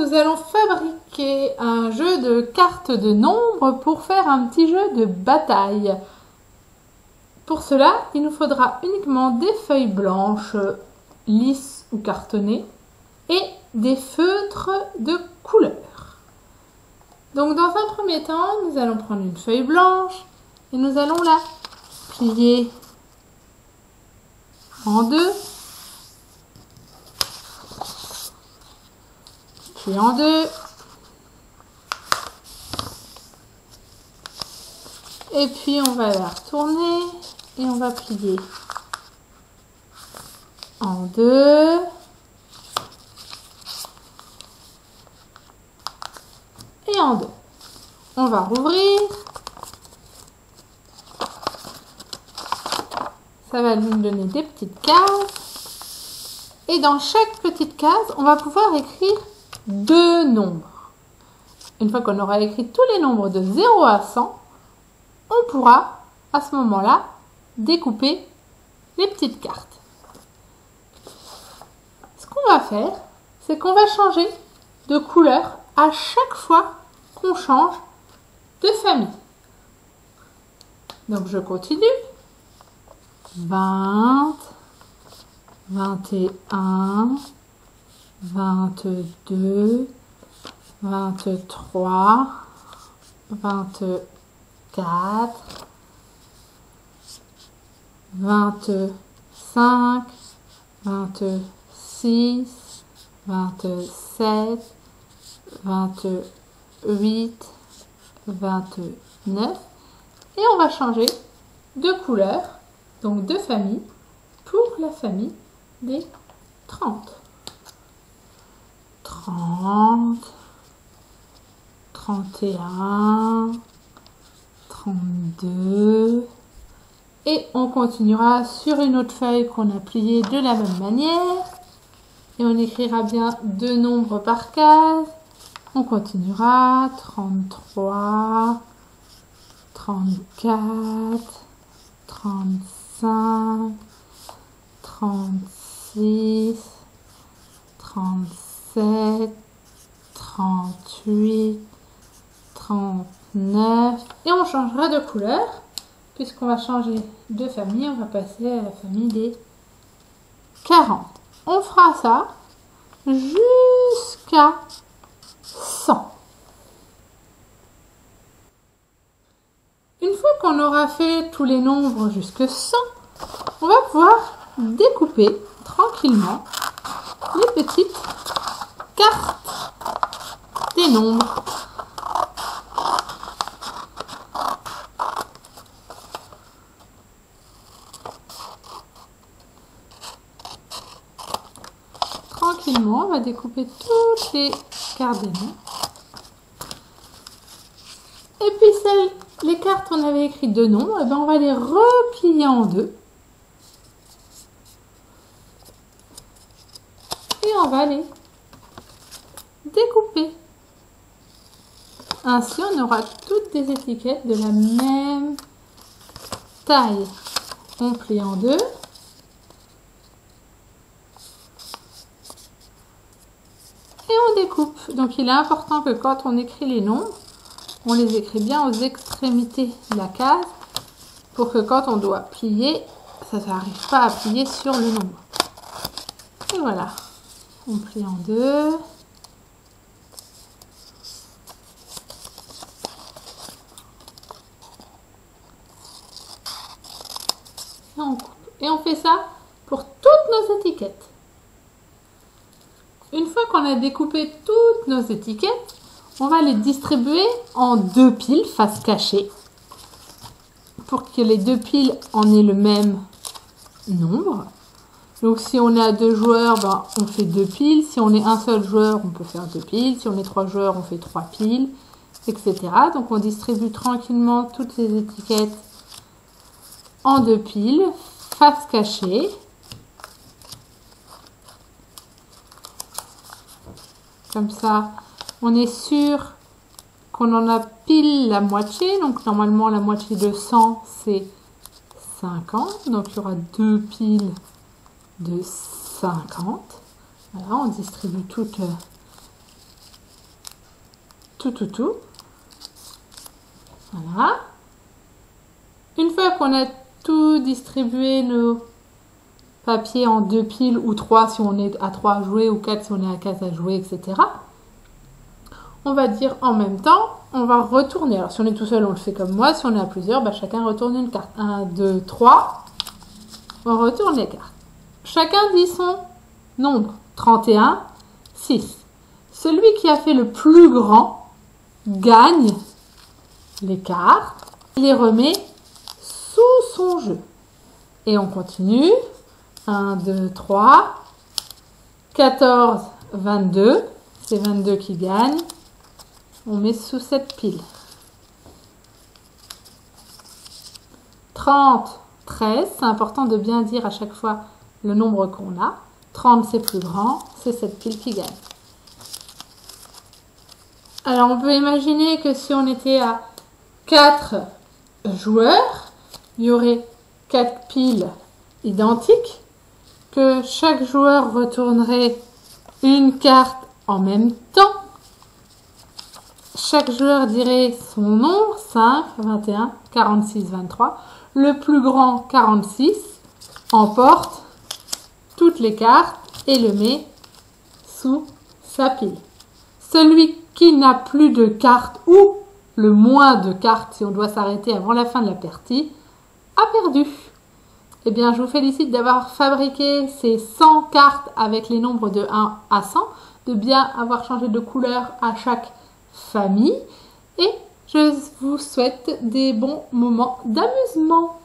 nous allons fabriquer un jeu de cartes de nombres pour faire un petit jeu de bataille. Pour cela, il nous faudra uniquement des feuilles blanches lisses ou cartonnées et des feutres de couleur. Donc dans un premier temps, nous allons prendre une feuille blanche et nous allons la plier en deux. Puis en deux. Et puis on va la retourner et on va plier en deux. Et en deux. On va rouvrir. Ça va nous donner des petites cases. Et dans chaque petite case, on va pouvoir écrire deux nombres. Une fois qu'on aura écrit tous les nombres de 0 à 100, on pourra à ce moment-là découper les petites cartes. Ce qu'on va faire, c'est qu'on va changer de couleur à chaque fois qu'on change de famille. Donc je continue. 20, 21, 22, 23, 24, 25, 26, 27, 28, 29. Et on va changer de couleur, donc de famille, pour la famille des 30. 30, 31, 32. Et on continuera sur une autre feuille qu'on a pliée de la même manière. Et on écrira bien deux nombres par case. On continuera 33, 34, 35, 36, 37, 38, 39. Et on changera de couleur. Puisqu'on va changer de famille, on va passer à la famille des 40. On fera ça jusqu'à 100. Une fois qu'on aura fait tous les nombres jusqu'à 100, on va pouvoir découper tranquillement les petites cartes des nombres. Tranquillement, on va découper toutes les cartes des nombres. Et puis les cartes, on avait écrit deux nombres, et ben on va les replier en deux. Et on va les découper. Ainsi, on aura toutes des étiquettes de la même taille. On plie en deux. Et on découpe. Donc il est important que quand on écrit les nombres, on les écrit bien aux extrémités de la case pour que quand on doit plier, ça n'arrive pas à plier sur le nombre. Et voilà. On plie en deux. Et on coupe. Et on fait ça pour toutes nos étiquettes. Une fois qu'on a découpé toutes nos étiquettes, on va les distribuer en deux piles face cachée pour que les deux piles en aient le même nombre. Donc si on est à deux joueurs, ben, on fait deux piles. Si on est un seul joueur, on peut faire deux piles. Si on est trois joueurs, on fait trois piles, etc. Donc on distribue tranquillement toutes les étiquettes en deux piles, face cachée. Comme ça, on est sûr qu'on en a pile la moitié. Donc normalement, la moitié de 100, c'est 50. Donc il y aura deux piles de 50. Voilà, on distribue toutes tout. Voilà. Une fois qu'on a tout distribué nos papiers en 2 piles ou 3 si on est à 3 à jouer ou 4 si on est à 4 à jouer, etc. On va dire en même temps, on va retourner. Alors si on est tout seul, on le fait comme moi. Si on est à plusieurs, bah, chacun retourne une carte. 1, 2, 3. On retourne les cartes. Chacun dit son nombre. 31, 6. Celui qui a fait le plus grand gagne les cartes. Il les remet sous son jeu. Et on continue. 1, 2, 3. 14, 22. C'est 22 qui gagne. On met sous cette pile. 30, 13. C'est important de bien dire à chaque fois le nombre qu'on a. 30, c'est plus grand. C'est cette pile qui gagne. Alors, on peut imaginer que si on était à 4 joueurs, il y aurait 4 piles identiques, que chaque joueur retournerait une carte en même temps. Chaque joueur dirait son nombre, 5, 21, 46, 23. Le plus grand, 46, emporte toutes les cartes et le met sous sa pile. Celui qui n'a plus de cartes ou le moins de cartes, si on doit s'arrêter avant la fin de la partie, a perdu. Eh bien, je vous félicite d'avoir fabriqué ces 100 cartes avec les nombres de 1 à 100, de bien avoir changé de couleur à chaque famille et je vous souhaite des bons moments d'amusement.